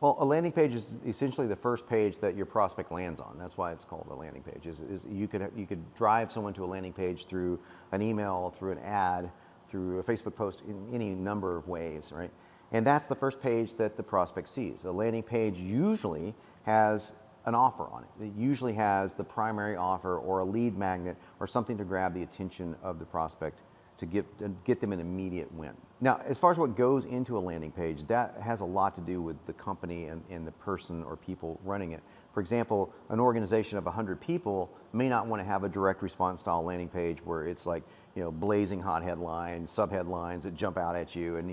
Well, a landing page is essentially the first page that your prospect lands on. That's why it's called a landing page. Is you could drive someone to a landing page through an email, through an ad, through a Facebook post, in any number of ways, right? And that's the first page that the prospect sees. A landing page usually has an offer on it. It usually has the primary offer or a lead magnet or something to grab the attention of the prospect to get them an immediate win. Now, as far as what goes into a landing page, that has a lot to do with the company and the person or people running it. For example, an organization of 100 people may not want to have a direct response style landing page where it's like, blazing hot headlines, sub-headlines that jump out at you, and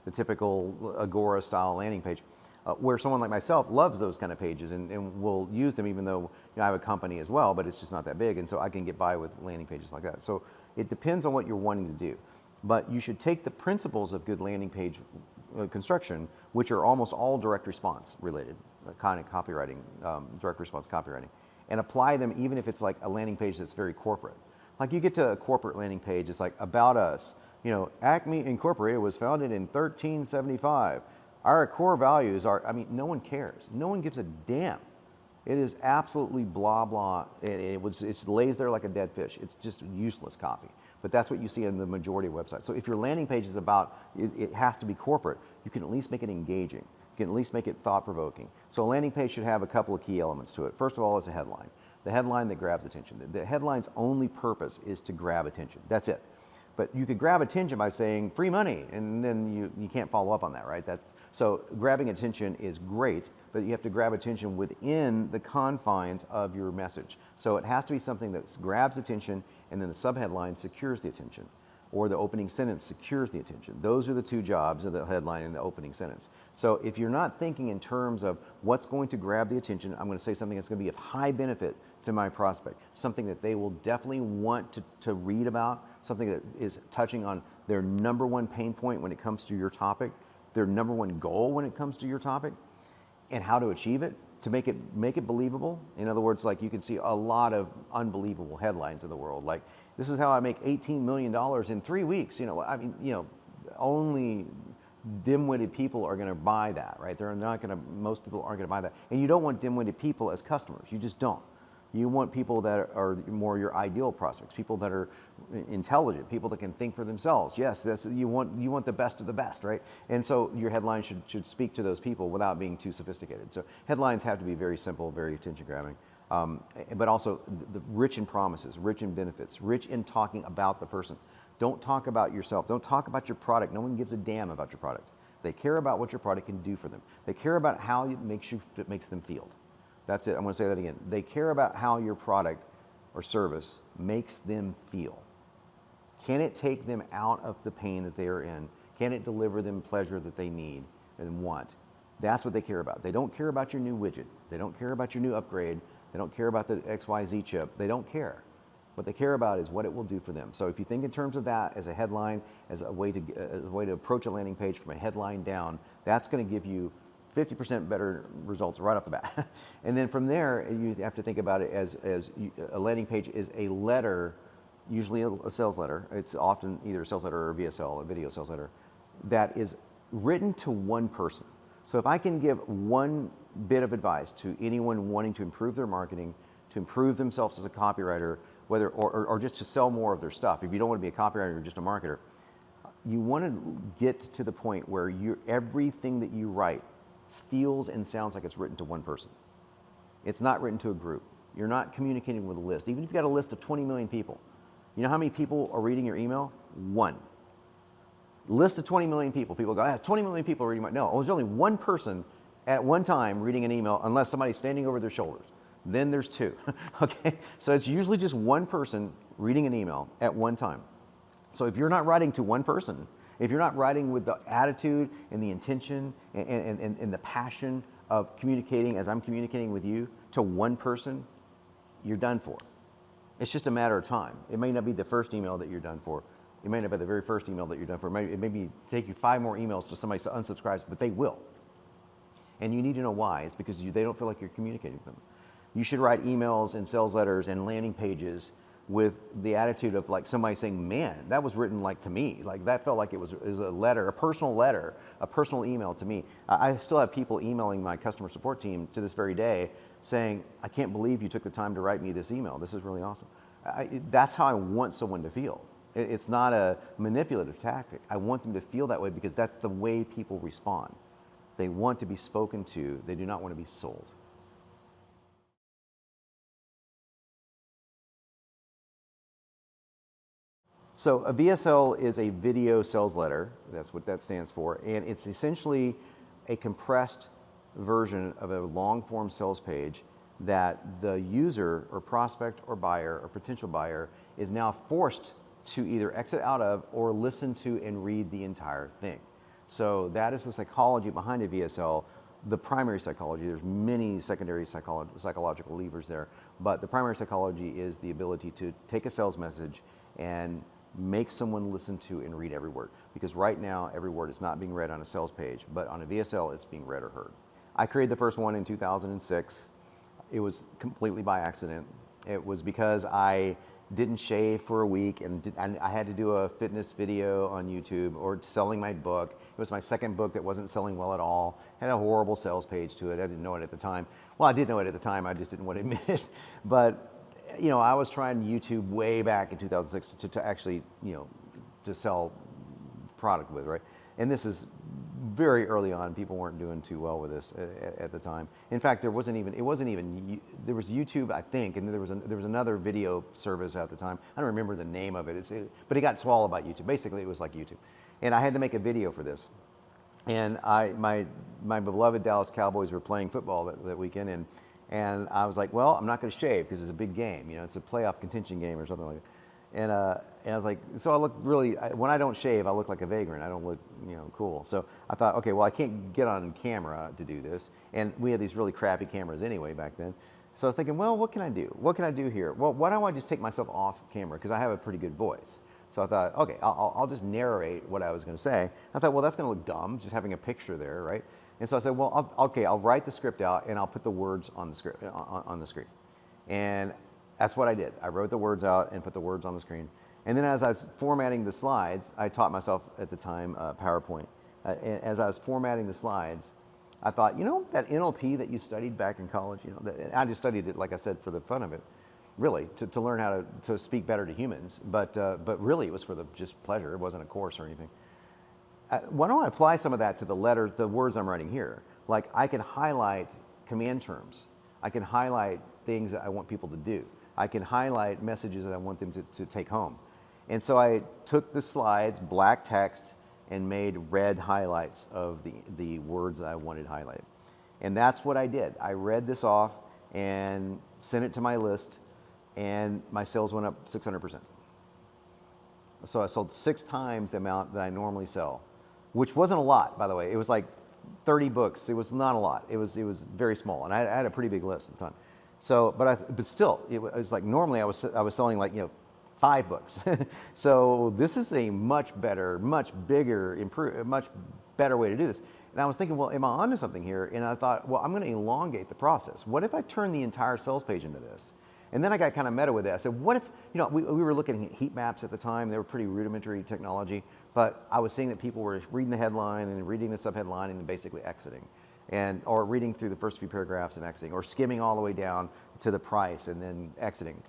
the typical Agora style landing page. Where someone like myself loves those kind of pages and will use them, even though I have a company as well, but it's just not that big, and so I can get by with landing pages like that. So it depends on what you're wanting to do. But you should take the principles of good landing page construction, which are almost all direct response related, kind of copywriting, direct response copywriting, and apply them even if it's like a landing page that's very corporate. Like you get to a corporate landing page, it's like about us. Acme Incorporated was founded in 1375. Our core values are, no one cares. No one gives a damn. It is absolutely blah, blah. It lays there like a dead fish. It's just useless copy. But that's what you see in the majority of websites. So if your landing page is about, it has to be corporate, you can at least make it engaging. You can at least make it thought-provoking. So a landing page should have a couple of key elements to it. First of all, it's a headline. The headline that grabs attention. The headline's only purpose is to grab attention. That's it. But you could grab attention by saying free money, and then you can't follow up on that, right? So grabbing attention is great, but you have to grab attention within the confines of your message. So it has to be something that grabs attention, and then the subheadline secures the attention, or the opening sentence secures the attention. Those are the two jobs of the headline and the opening sentence. So if you're not thinking in terms of what's going to grab the attention, I'm going to say something that's going to be of high benefit to my prospect, something that they will definitely want to read about, something that is touching on their number one pain point when it comes to your topic, their number one goal when it comes to your topic, and how to achieve it, to make it believable. In other words, like you can see a lot of unbelievable headlines in the world, like this is how I make $18 million in 3 weeks. Only dim-witted people are going to buy that, right? Most people aren't going to buy that. And you don't want dim-witted people as customers. You just don't. You want people that are more your ideal prospects, people that are intelligent, people that can think for themselves. Yes, you want the best of the best, right? And so your headline should speak to those people without being too sophisticated. So headlines have to be very simple, very attention-grabbing, but also rich in promises, rich in benefits, rich in talking about the person. Don't talk about yourself. Don't talk about your product. No one gives a damn about your product. They care about what your product can do for them. They care about how it makes them feel. That's it. I'm going to say that again. They care about how your product or service makes them feel. Can it take them out of the pain that they are in? Can it deliver them pleasure that they need and want? That's what they care about. They don't care about your new widget. They don't care about your new upgrade. They don't care about the XYZ chip. They don't care. What they care about is what it will do for them. So if you think in terms of that as a headline, as a way to approach a landing page from a headline down, that's going to give you 50% better results right off the bat. And then from there, you have to think about it as a landing page is a letter, usually a sales letter. It's often either a sales letter or a VSL, a video sales letter, that is written to one person. So if I can give one bit of advice to anyone wanting to improve their marketing, to improve themselves as a copywriter, whether or just to sell more of their stuff, if you don't want to be a copywriter or just a marketer, you want to get to the point where everything that you write feels and sounds like it's written to one person. It's not written to a group. You're not communicating with a list. Even if you've got a list of 20 million people, you know how many people are reading your email? One. List of 20 million people. People go, 20 million people are reading my... No, there's only one person at one time reading an email unless somebody's standing over their shoulders. Then there's two, okay? So it's usually just one person reading an email at one time. So if you're not writing to one person, if you're not writing with the attitude and the intention and the passion of communicating as I'm communicating with you to one person, you're done for. It's just a matter of time. It may not be the first email that you're done for. It may not be the very first email that you're done for. It may take you 5 more emails till somebody unsubscribes, but they will. And you need to know why. It's because they don't feel like you're communicating with them. You should write emails and sales letters and landing pages with the attitude of like somebody saying, man, that was written like to me. Like that felt like it was a letter, a personal email to me. I still have people emailing my customer support team to this very day saying, I can't believe you took the time to write me this email. This is really awesome. That's how I want someone to feel. It's not a manipulative tactic. I want them to feel that way because that's the way people respond. They want to be spoken to. They do not want to be sold. So a VSL is a video sales letter. That's what that stands for. And it's essentially a compressed version of a long-form sales page that the user or prospect or buyer or potential buyer is now forced to either exit out of or listen to and read the entire thing. So that is the psychology behind a VSL, the primary psychology. There's many secondary psychological levers there, but the primary psychology is the ability to take a sales message and make someone listen to and read every word. Because right now, every word is not being read on a sales page, but on a VSL, it's being read or heard. I created the first one in 2006. It was completely by accident. It was because I didn't shave for a week and I had to do a fitness video on YouTube or selling my book. It was my second book that wasn't selling well at all. Had a horrible sales page to it. I didn't know it at the time. Well, I did know it at the time. I just didn't want to admit it. But you know, I was trying YouTube way back in 2006 to actually, you know, to sell product with, right? And this is very early on. People weren't doing too well with this at the time. In fact, there was YouTube, I think, and there was another video service at the time. I don't remember the name of it, but it got swallowed by YouTube. Basically, it was like YouTube. And I had to make a video for this. And my beloved Dallas Cowboys were playing football that weekend, and I was like, well, I'm not going to shave because it's a big game. You know, it's a playoff contention game or something like that. And I was like, so I look really, when I don't shave, I look like a vagrant. I don't look, you know, cool. So I thought, okay, well, I can't get on camera to do this. And we had these really crappy cameras anyway back then. So I was thinking, well, what can I do? What can I do here? Well, why don't I just take myself off camera? Because I have a pretty good voice. So I thought, okay, I'll just narrate what I was going to say. I thought, well, that's going to look dumb, just having a picture there, right? And so I said, well, I'll write the script out and I'll put the words on the script on the screen. And that's what I did. I wrote the words out and put the words on the screen. And then as I was formatting the slides, I taught myself at the time PowerPoint. As I was formatting the slides, I thought, you know, that NLP that you studied back in college, you know, I just studied it, like I said, for the fun of it, really, to learn how to speak better to humans. But really, it was for the just pleasure. It wasn't a course or anything. Why don't I apply some of that to the words I'm writing here? Like I can highlight command terms. I can highlight things that I want people to do. I can highlight messages that I want them to take home. And so I took the slides, black text, and made red highlights of the words that I wanted highlighted. And that's what I did. I read this off and sent it to my list, and my sales went up 600%. So I sold 6 times the amount that I normally sell, which wasn't a lot, by the way. It was like 30 books. It was not a lot. It was very small, and I had a pretty big list at the time. So, but still, it was like normally I was selling like, you know, 5 books. So this is a much better, much bigger, much better way to do this. And I was thinking, well, am I onto something here? And I thought, well, I'm going to elongate the process. What if I turn the entire sales page into this? And then I got kind of meta with it. I said, what if, you know, we were looking at heat maps at the time. They were pretty rudimentary technology, but I was seeing that people were reading the headline and reading the subheadline and then basically exiting. Or reading through the first few paragraphs and exiting, or skimming all the way down to the price and then exiting.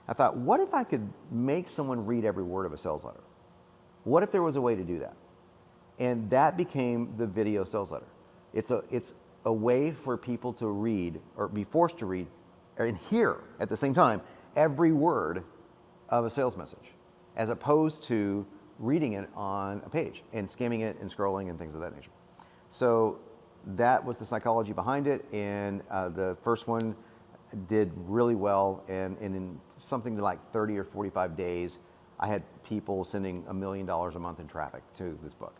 I thought, what if I could make someone read every word of a sales letter? What if there was a way to do that? And that became the video sales letter. It's a way for people to read, or be forced to read, and hear at the same time every word of a sales message, as opposed to reading it on a page and skimming it and scrolling and things of that nature. So that was the psychology behind it, and the first one did really well, and in something like 30 or 45 days, I had people sending $1 million a month in traffic to this book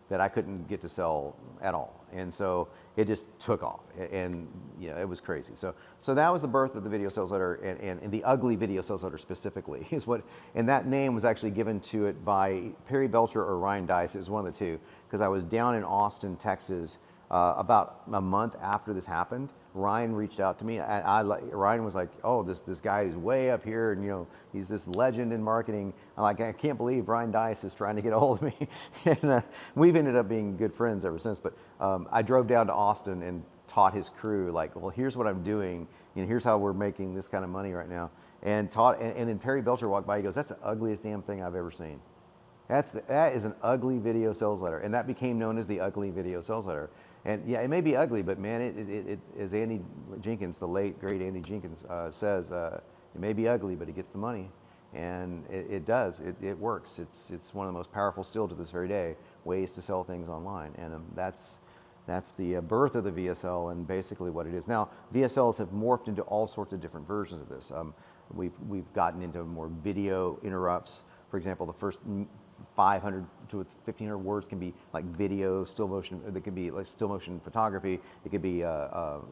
that I couldn't get to sell at all. And so it just took off, and you know, it was crazy. So that was the birth of the video sales letter, and the ugly video sales letter specifically is what, and that name was actually given to it by Perry Belcher or Ryan Dice. It was one of the two, because I was down in Austin, Texas, about a month after this happened. Ryan reached out to me, and Ryan was like, "Oh, this guy is way up here, and he's this legend in marketing." I'm like, "I can't believe Ryan Dice is trying to get a hold of me," and we've ended up being good friends ever since. But I drove down to Austin and taught his crew, like, "Well, here's what I'm doing, here's how we're making this kind of money right now," and then Perry Belcher walked by. He goes, "That's the ugliest damn thing I've ever seen." That is an ugly video sales letter, and that became known as the ugly video sales letter. And yeah, it may be ugly, but man, it as Andy Jenkins, the late great Andy Jenkins, says, it may be ugly, but it gets the money, and it does. It works. It's one of the most powerful still to this very day ways to sell things online, and that's the birth of the VSL and basically what it is. Now, VSLs have morphed into all sorts of different versions of this. We've gotten into more video interrupts. For example, the first 500 to 1,500 words can be like video, still motion. There could be like still motion photography. It could be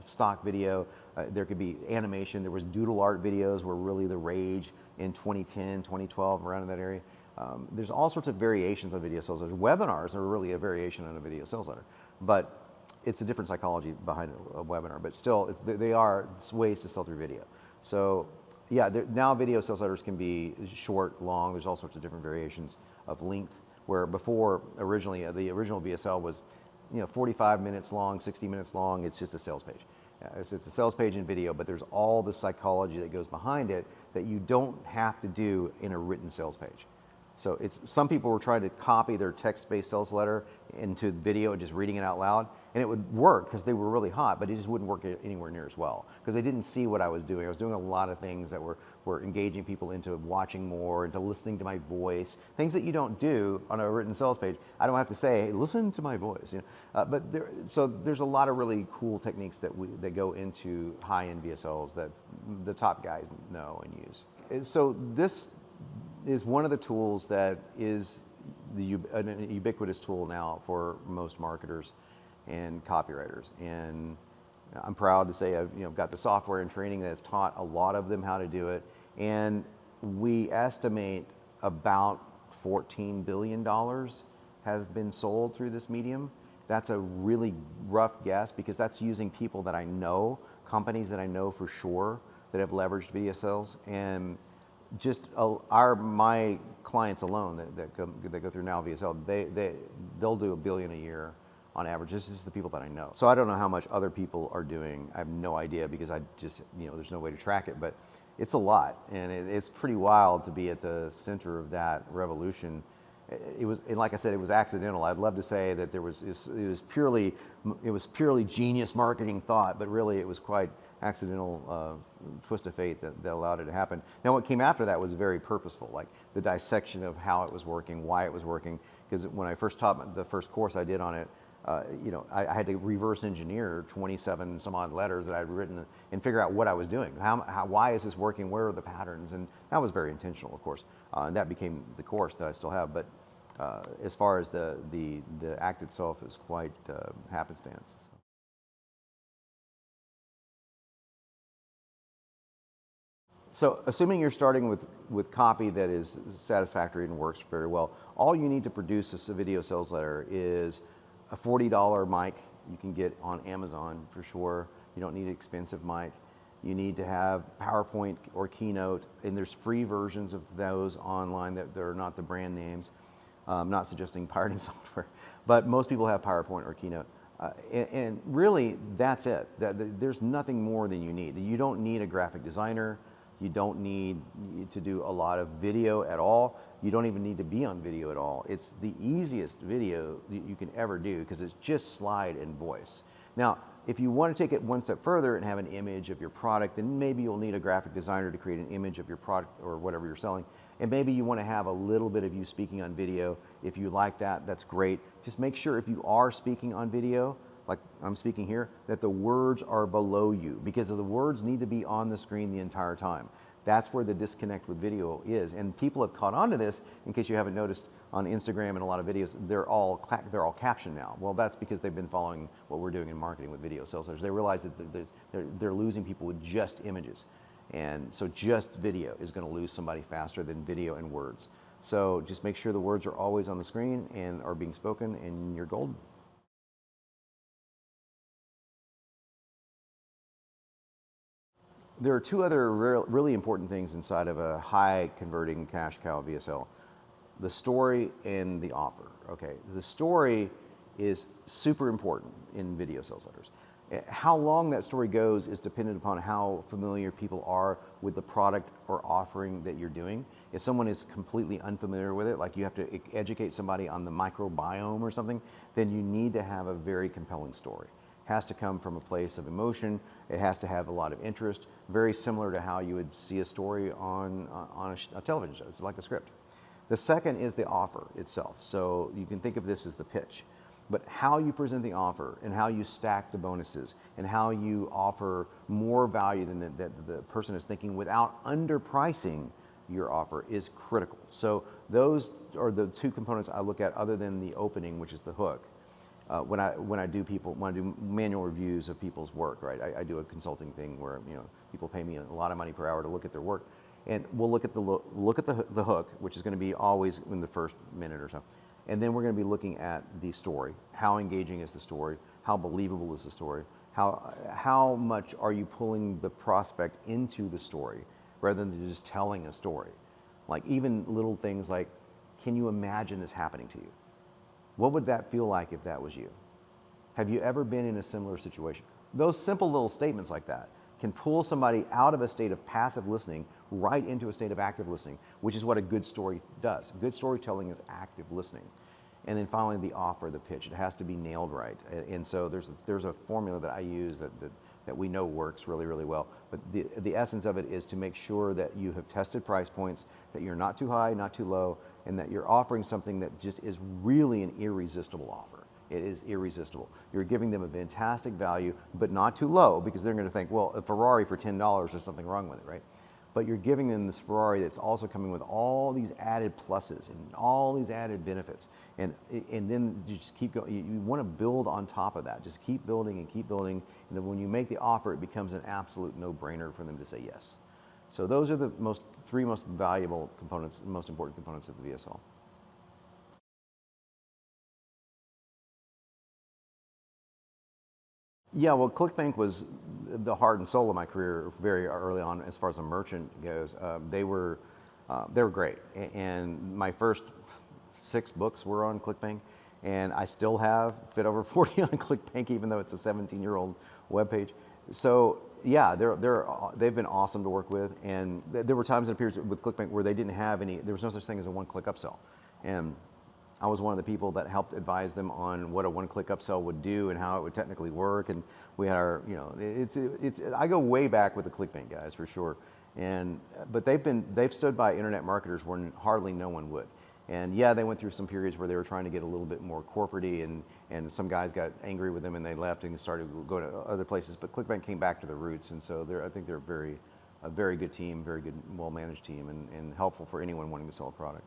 stock video. There could be animation. There was doodle art videos were really the rage in 2010, 2012, around in that area. There's all sorts of variations on video sales letters. Webinars are really a variation on a video sales letter, but it's a different psychology behind a webinar. But still, they are ways to sell through video. So yeah, now video sales letters can be short, long. There's all sorts of different variations of length, where before originally, the original VSL was 45 minutes long, 60 minutes long. It's just a sales page. It's a sales page in video, but there's all the psychology that goes behind it that you don't have to do in a written sales page. So some people were trying to copy their text-based sales letter into video and just reading it out loud, and it would work because they were really hot, but it just wouldn't work anywhere near as well because they didn't see what I was doing. I was doing a lot of things that were engaging people into watching more, into listening to my voice, things that you don't do on a written sales page. I don't have to say, "Hey, listen to my voice," but there's a lot of really cool techniques that go into high-end VSLs that the top guys know and use. So this is one of the tools that is a ubiquitous tool now for most marketers and copywriters. And I'm proud to say I've got the software and training that have taught a lot of them how to do it. And we estimate about $14 billion have been sold through this medium. That's a really rough guess because that's using people that I know, companies that I know for sure that have leveraged video sales. And just my clients alone that go through Now VSL, they'll do $1 billion a year on average. This is the people that I know. So I don't know how much other people are doing. I have no idea because I just there's no way to track it, but it's a lot, and it's pretty wild to be at the center of that revolution. It was, and like I said, it was accidental. I'd love to say that it was purely genius marketing thought, but really it was quite accidental twist of fate that allowed it to happen. Now what came after that was very purposeful, like the dissection of how it was working, why it was working. Because when I first taught the first course I did on it, I had to reverse engineer 27 some odd letters that I'd written and figure out what I was doing. Why is this working? Where are the patterns? And that was very intentional, of course. And that became the course that I still have. But as far as the act itself is quite happenstance. So assuming you're starting with copy that is satisfactory and works very well, all you need to produce as a video sales letter is a $40 mic you can get on Amazon for sure. You don't need an expensive mic. You need to have PowerPoint or Keynote, and there's free versions of those online that are not the brand names. I'm not suggesting pirating software, but most people have PowerPoint or Keynote. And really, that's it. There's nothing more than you need. You don't need a graphic designer. You don't need to do a lot of video at all. You don't even need to be on video at all. It's the easiest video you can ever do because it's just slide and voice. Now, if you want to take it one step further and have an image of your product, then maybe you'll need a graphic designer to create an image of your product or whatever you're selling. And maybe you want to have a little bit of you speaking on video. If you like that, that's great. Just make sure if you are speaking on video, like I'm speaking here, that the words are below you because the words need to be on the screen the entire time. That's where the disconnect with video is. And people have caught on to this, in case you haven't noticed, on Instagram and a lot of videos, they're all captioned now. Well, that's because they've been following what we're doing in marketing with video sales letters. They realize that they're losing people with just images. And so just video is going to lose somebody faster than video and words. So just make sure the words are always on the screen and are being spoken, and you're golden. there are two other really important things inside of a high converting cash cow VSL: the story and the offer. Okay, the story is super important in video sales letters. How long that story goes is dependent upon how familiar people are with the product or offering that you're doing. If someone is completely unfamiliar with it, like you have to educate somebody on the microbiome or something, then you need to have a very compelling story. It has to come from a place of emotion. It has to have a lot of interest, very similar to how you would see a story on a television show. It's like a script. The second is the offer itself. So you can think of this as the pitch. But how you present the offer and how you stack the bonuses and how you offer more value than the person is thinking without underpricing your offer is critical. So those are the two components I look at, other than the opening, which is the hook. When I do manual reviews of people's work, right? I do a consulting thing where people pay me a lot of money per hour to look at their work, and we'll look at the hook, which is going to be always in the first minute or so. And then we're going to be looking at the story. How engaging is the story? How believable is the story? How much are you pulling the prospect into the story rather than just telling a story? Like even little things like, can you imagine this happening to you? What would that feel like if that was you? Have you ever been in a similar situation? Those simple little statements like that can pull somebody out of a state of passive listening right into a state of active listening, which is what a good story does. Good storytelling is active listening. And then finally, the offer, the pitch. It has to be nailed right. And so there's a formula that I use that we know works really, really well. But the essence of it is to make sure that you have tested price points, that you're not too high, not too low, and that you're offering something that just is really an irresistible offer. It is irresistible. You're giving them a fantastic value, but not too low, because they're going to think, well, a Ferrari for $10, there's something wrong with it, right? But you're giving them this Ferrari that's also coming with all these added pluses and all these added benefits. And then you just keep going. You want to build on top of that. Just keep building and keep building. And then when you make the offer, it becomes an absolute no-brainer for them to say yes. So those are the three most valuable components, most important components of the VSL. Yeah, well, ClickBank was the heart and soul of my career very early on, as far as a merchant goes. They were great, and my first 6 books were on ClickBank, and I still have Fit Over 40 on ClickBank, even though it's a 17-year-old webpage. So yeah, they've been awesome to work with, and there were times in periods with ClickBank where they didn't have any. There was no such thing as a one-click upsell, and I was one of the people that helped advise them on what a one-click upsell would do and how it would technically work. And we had our, I go way back with the ClickBank guys for sure. But they've stood by internet marketers when hardly no one would. And yeah, they went through some periods where they were trying to get a little bit more corporate-y, and some guys got angry with them and they left and started going to other places. But ClickBank came back to the roots, and so I think they're a very good team, very good, well-managed team, and helpful for anyone wanting to sell a product.